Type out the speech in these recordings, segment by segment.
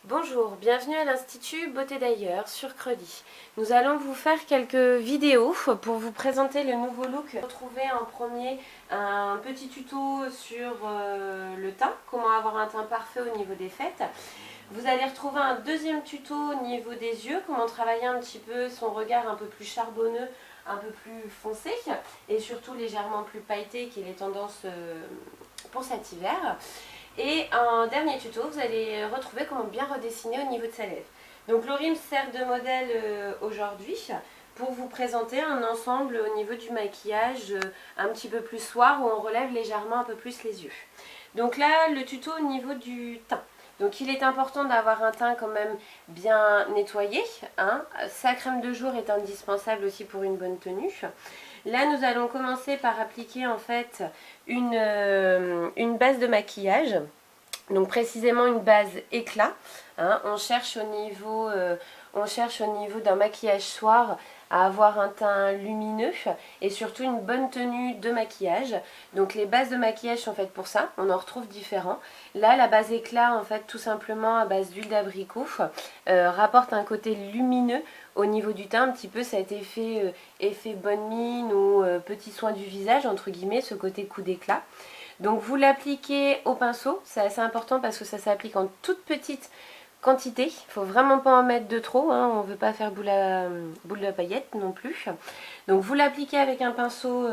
Bonjour, bienvenue à l'Institut Beauté d'ailleurs sur Creully. Nous allons vous faire quelques vidéos pour vous présenter le nouveau look. Retrouvez en premier un petit tuto sur le teint, comment avoir un teint parfait au niveau des fêtes. Vous allez retrouver un deuxième tuto au niveau des yeux, comment travailler un petit peu son regard un peu plus charbonneux, un peu plus foncé et surtout légèrement plus pailleté qui est les tendances pour cet hiver. Et un dernier tuto, vous allez retrouver comment bien redessiner au niveau de sa lèvre. Donc Laurie me sert de modèle aujourd'hui pour vous présenter un ensemble au niveau du maquillage un petit peu plus soir où on relève légèrement un peu plus les yeux. Donc là, le tuto au niveau du teint. Donc il est important d'avoir un teint quand même bien nettoyé, hein. Sa crème de jour est indispensable aussi pour une bonne tenue. Là, nous allons commencer par appliquer en fait une base de maquillage. Donc précisément une base éclat. Hein. On cherche au niveau d'un maquillage soir à avoir un teint lumineux et surtout une bonne tenue de maquillage. Donc les bases de maquillage sont faites pour ça, on en retrouve différents. Là la base éclat en fait tout simplement à base d'huile d'abricot rapporte un côté lumineux au niveau du teint, un petit peu cet effet bonne mine ou petit soin du visage entre guillemets, ce côté coup d'éclat. Donc vous l'appliquez au pinceau, c'est assez important parce que ça s'applique en toute petite quantité, il ne faut vraiment pas en mettre de trop, hein. On ne veut pas faire boule de paillettes non plus. Donc vous l'appliquez avec un pinceau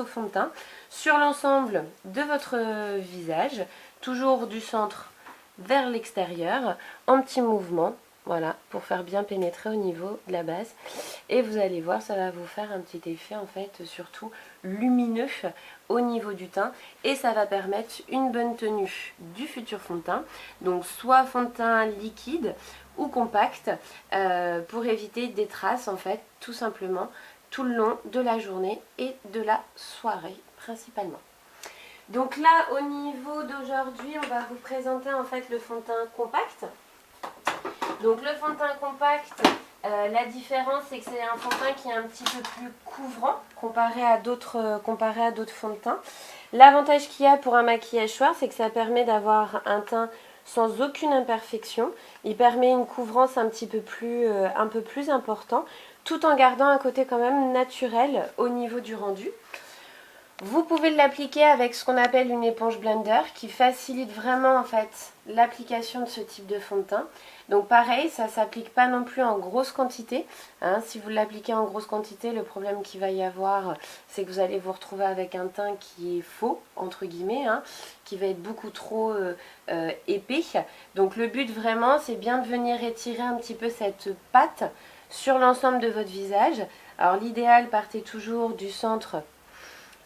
fond de teint sur l'ensemble de votre visage, toujours du centre vers l'extérieur, en petits mouvements. Voilà, pour faire bien pénétrer au niveau de la base. Et vous allez voir, ça va vous faire un petit effet en fait, surtout lumineux au niveau du teint. Et ça va permettre une bonne tenue du futur fond de teint. Donc soit fond de teint liquide ou compact, pour éviter des traces en fait, tout simplement, tout le long de la journée et de la soirée principalement. Donc là, au niveau d'aujourd'hui, on va vous présenter en fait le fond de teint compact. Donc le fond de teint compact, la différence c'est que c'est un fond de teint qui est un petit peu plus couvrant comparé à d'autres fonds de teint. L'avantage qu'il y a pour un maquillage soir, c'est que ça permet d'avoir un teint sans aucune imperfection. Il permet une couvrance un peu plus important, tout en gardant un côté quand même naturel au niveau du rendu. Vous pouvez l'appliquer avec ce qu'on appelle une éponge blender qui facilite vraiment en fait l'application de ce type de fond de teint. Donc pareil, ça ne s'applique pas non plus en grosse quantité. Hein. Si vous l'appliquez en grosse quantité, le problème qu'il va y avoir, c'est que vous allez vous retrouver avec un teint qui est faux, entre guillemets, hein, qui va être beaucoup trop épais. Donc le but vraiment, c'est bien de venir étirer un petit peu cette pâte sur l'ensemble de votre visage. Alors l'idéal, partez toujours du centre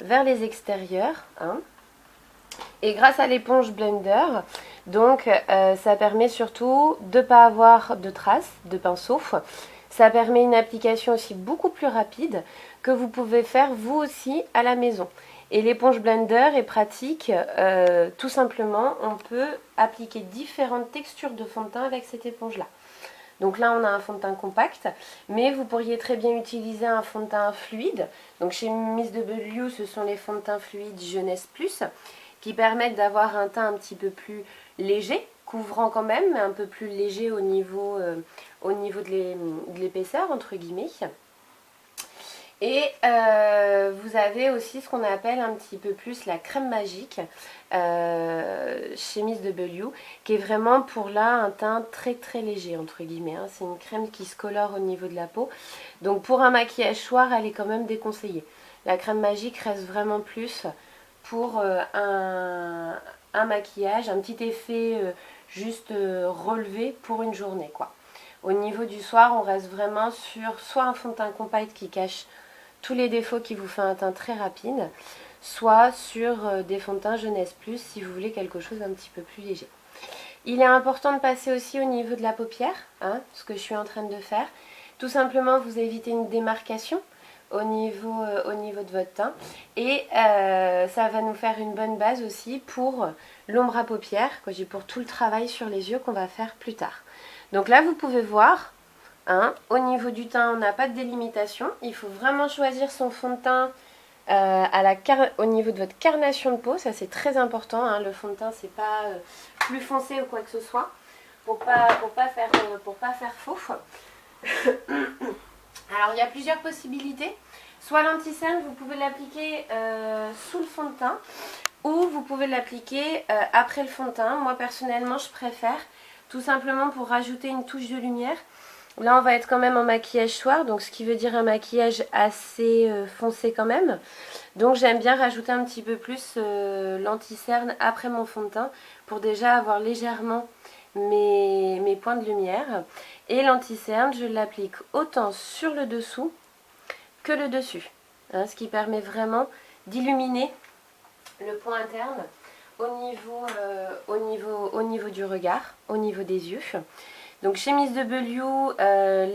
vers les extérieurs, hein. Et grâce à l'éponge blender, donc ça permet surtout de ne pas avoir de traces de pinceau. Ça permet une application aussi beaucoup plus rapide que vous pouvez faire vous aussi à la maison. Et l'éponge blender est pratique, tout simplement, on peut appliquer différentes textures de fond de teint avec cette éponge-là. Donc là, on a un fond de teint compact, mais vous pourriez très bien utiliser un fond de teint fluide. Donc chez Miss W, ce sont les fonds de teint fluides Jeunesse Plus, qui permettent d'avoir un teint un petit peu plus léger, couvrant quand même, mais un peu plus léger au niveau de l'épaisseur, entre guillemets. Et vous avez aussi ce qu'on appelle un petit peu plus la crème magique chez Miss W, qui est vraiment pour là un teint très très léger entre guillemets, hein. C'est une crème qui se colore au niveau de la peau. Donc pour un maquillage soir, elle est quand même déconseillée. La crème magique reste vraiment plus pour un maquillage, un petit effet juste relevé pour une journée, quoi. Au niveau du soir, on reste vraiment sur soit un fond de teint compact qui cache tous les défauts qui vous fait un teint très rapide, soit sur des fonds de teint Jeunesse Plus si vous voulez quelque chose d'un petit peu plus léger. Il est important de passer aussi au niveau de la paupière, hein, ce que je suis en train de faire. Tout simplement, vous évitez une démarcation au niveau de votre teint. Et ça va nous faire une bonne base aussi pour l'ombre à paupières, pour tout le travail sur les yeux qu'on va faire plus tard. Donc là, vous pouvez voir, hein, au niveau du teint, on n'a pas de délimitation. Il faut vraiment choisir son fond de teint au niveau de votre carnation de peau. Ça, c'est très important, hein. Le fond de teint, c'est pas plus foncé ou quoi que ce soit. pour pas faire faux. Alors il y a plusieurs possibilités. Soit l'anti-cerne, vous pouvez l'appliquer sous le fond de teint, ou vous pouvez l'appliquer après le fond de teint. Moi personnellement je préfère, tout simplement pour rajouter une touche de lumière. Là on va être quand même en maquillage soir, donc ce qui veut dire un maquillage assez foncé quand même. Donc j'aime bien rajouter un petit peu plus l'anti-cerne après mon fond de teint, pour déjà avoir légèrement mes points de lumière. Et l'anti-cerne, je l'applique autant sur le dessous que le dessus, hein, ce qui permet vraiment d'illuminer le point interne au niveau du regard, au niveau des yeux. Donc chez Miss W,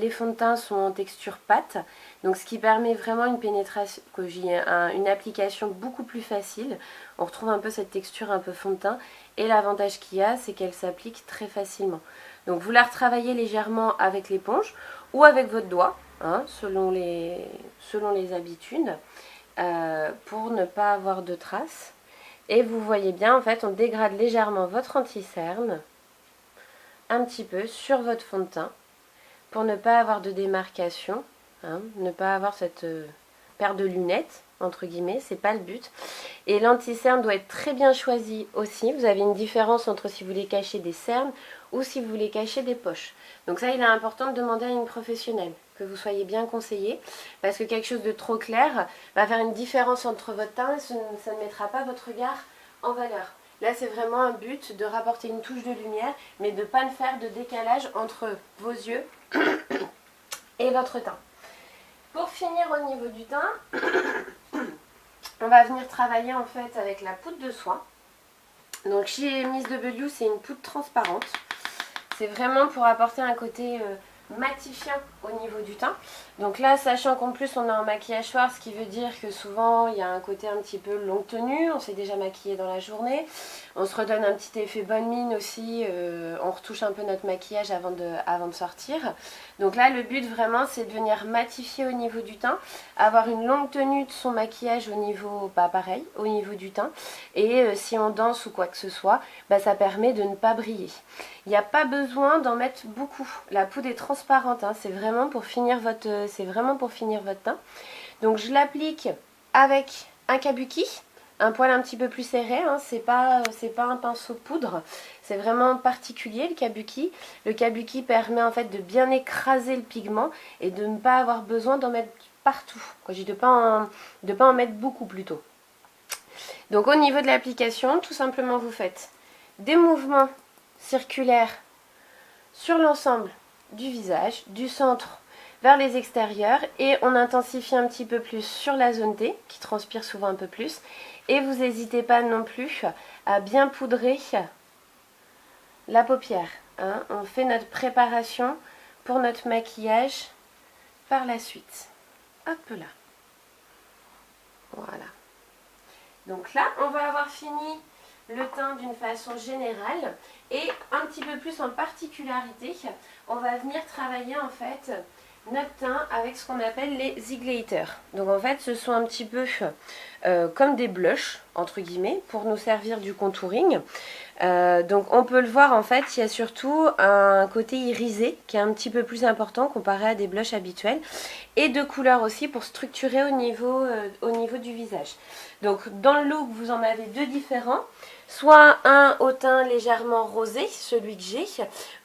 les fonds de teint sont en texture pâte, donc ce qui permet vraiment une pénétration, une application beaucoup plus facile. On retrouve un peu cette texture un peu fond de teint, et l'avantage qu'il y a, c'est qu'elle s'applique très facilement. Donc vous la retravaillez légèrement avec l'éponge ou avec votre doigt, hein, selon les habitudes, pour ne pas avoir de traces. Et vous voyez bien, en fait, on dégrade légèrement votre anti-cerne un petit peu sur votre fond de teint pour ne pas avoir de démarcation, hein, ne pas avoir cette paire de lunettes entre guillemets, c'est pas le but. Et l'anti-cerne doit être très bien choisi aussi. Vous avez une différence entre si vous voulez cacher des cernes ou si vous voulez cacher des poches. Donc ça, il est important de demander à une professionnelle, que vous soyez bien conseillé, parce que quelque chose de trop clair va faire une différence entre votre teint et ça ne mettra pas votre regard en valeur. Là, c'est vraiment un but de rapporter une touche de lumière, mais de ne pas faire de décalage entre vos yeux et votre teint. Pour finir au niveau du teint, on va venir travailler en fait avec la poudre de soie. Donc chez Miss W, c'est une poudre transparente. C'est vraiment pour apporter un côté matifiant au niveau du teint. Donc là, sachant qu'en plus on a un maquillage soir, ce qui veut dire que souvent il y a un côté un petit peu longue tenue, on s'est déjà maquillé dans la journée, on se redonne un petit effet bonne mine aussi, on retouche un peu notre maquillage avant de sortir. Donc là, le but vraiment, c'est de venir matifier au niveau du teint, avoir une longue tenue de son maquillage au niveau, pareil, au niveau du teint. Et si on danse ou quoi que ce soit, ça permet de ne pas briller. Il n'y a pas besoin d'en mettre beaucoup. La poudre est transparente, hein, c'est vraiment pour finir votre teint. Donc je l'applique avec un kabuki, un poil un petit peu plus serré, hein, c'est pas un pinceau poudre, c'est vraiment particulier le kabuki. Le kabuki permet en fait de bien écraser le pigment et de ne pas avoir besoin d'en mettre partout. Quand je dis de pas en mettre beaucoup plutôt. Donc au niveau de l'application, tout simplement vous faites des mouvements circulaires sur l'ensemble du visage, du centre vers les extérieurs, et on intensifie un petit peu plus sur la zone T qui transpire souvent un peu plus. Et vous n'hésitez pas non plus à bien poudrer la paupière, hein. On fait notre préparation pour notre maquillage par la suite. Hop là. Voilà. Donc là, on va avoir fini le teint d'une façon générale. Et un petit peu plus en particularité, on va venir travailler en fait notre teint avec ce qu'on appelle les highlighters. Donc en fait, ce sont un petit peu comme des blushs, entre guillemets, pour nous servir du contouring. Donc on peut le voir, en fait, il y a surtout un côté irisé qui est un petit peu plus important comparé à des blushs habituels. Et de couleurs aussi pour structurer au niveau du visage. Donc dans le look, vous en avez deux différents. Soit un au teint légèrement rosé, celui que j'ai,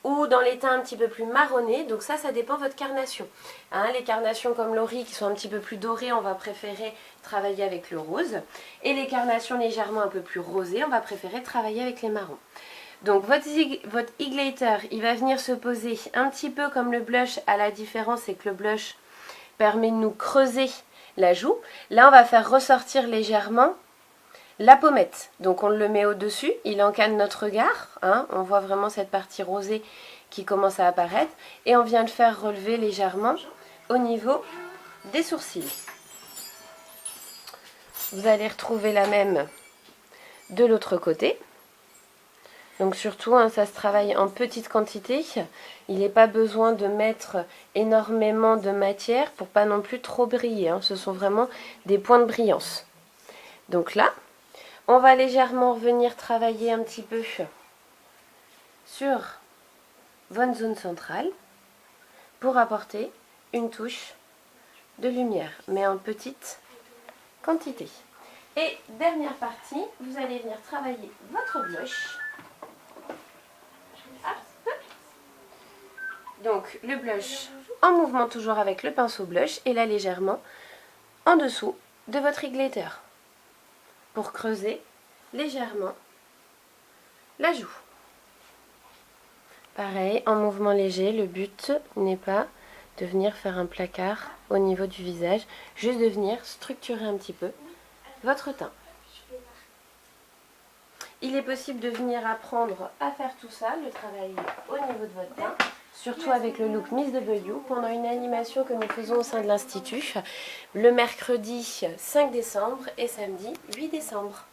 ou dans les teints un petit peu plus marronnés. Donc ça dépend de votre carnation. Hein, les carnations comme Laurie qui sont un petit peu plus dorées, on va préférer travailler avec le rose. Et les carnations légèrement un peu plus rosées, on va préférer travailler avec les marrons. Donc votre highlighter, il va venir se poser un petit peu comme le blush, à la différence c'est que le blush permet de nous creuser la joue. Là on va faire ressortir légèrement la pommette, donc on le met au-dessus, il encadre notre regard, hein, on voit vraiment cette partie rosée qui commence à apparaître, et on vient le faire relever légèrement au niveau des sourcils. Vous allez retrouver la même de l'autre côté. Donc surtout, hein, ça se travaille en petite quantité, il n'est pas besoin de mettre énormément de matière pour pas non plus trop briller, hein. Ce sont vraiment des points de brillance. Donc là, on va légèrement venir travailler un petit peu sur votre zone centrale pour apporter une touche de lumière, mais en petite quantité. Et dernière partie, vous allez venir travailler votre blush. Hop. Donc le blush en mouvement toujours avec le pinceau blush et là légèrement en dessous de votre glitter pour creuser légèrement la joue. Pareil, en mouvement léger, le but n'est pas de venir faire un placard au niveau du visage, juste de venir structurer un petit peu votre teint. Il est possible de venir apprendre à faire tout ça, le travail au niveau de votre teint, surtout avec le look Miss W pendant une animation que nous faisons au sein de l'Institut le mercredi 5 décembre et samedi 8 décembre.